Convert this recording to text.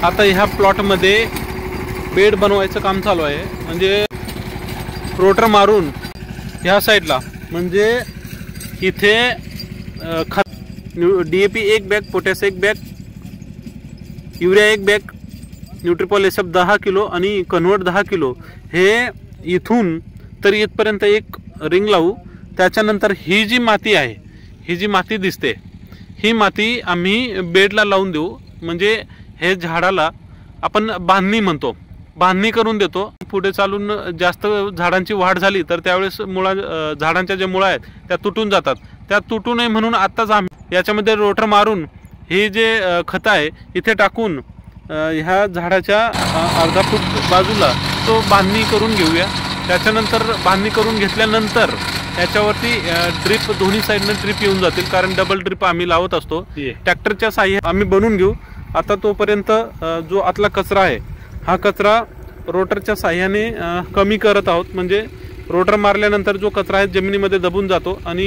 आता ह्या प्लॉटमध्ये बेड बनवायचं काम चालू आहे। म्हणजे रोटर मारून ह्या साईडला म्हणजे इथे खत DAP 1 bag, potash 1 bag, urea 1 bag, न्यूट्रिपॉल SF 10 किलो आणि कन्वर्ट 10 किलो हे इथून तर इथपर्यंत एक रिंग लावू। त्याच्यानंतर ही जी माती आहे, ही जी माती दिसते, ही माती आम्ही बेडला लावून देऊ। म्हणजे हे झाडाला आपण बांधणी म्हणतो, बांधणी करून देतो। पुढे चालून जास्त झाडांची वाढ झाली तर त्यावेळेस झाडांच्या जे मुळा आहेत त्या तुटून जातात, त्या तुटू नये म्हणून आत्ताच आम्ही याच्यामध्ये रोटर मारून हे जे खत आहे इथे टाकून ह्या झाडाच्या अर्धा फूट बाजूला तो बांधणी करून घेऊया। त्याच्यानंतर बांधणी करून घेतल्यानंतर याच्यावरती ड्रिप दोन्ही साईडनं ड्रिप येऊन जातील, कारण डबल ड्रिप आम्ही लावत असतो। ट्रॅक्टरच्या साहाय्याने आम्ही बनवून घेऊ। आता तोपर्यंत जो आतला कचरा आहे हा कचरा रोटरच्या साहाय्याने कमी करत आहोत। म्हणजे रोटर मारल्यानंतर जो कचरा आहे जमिनीमध्ये दबून जातो आणि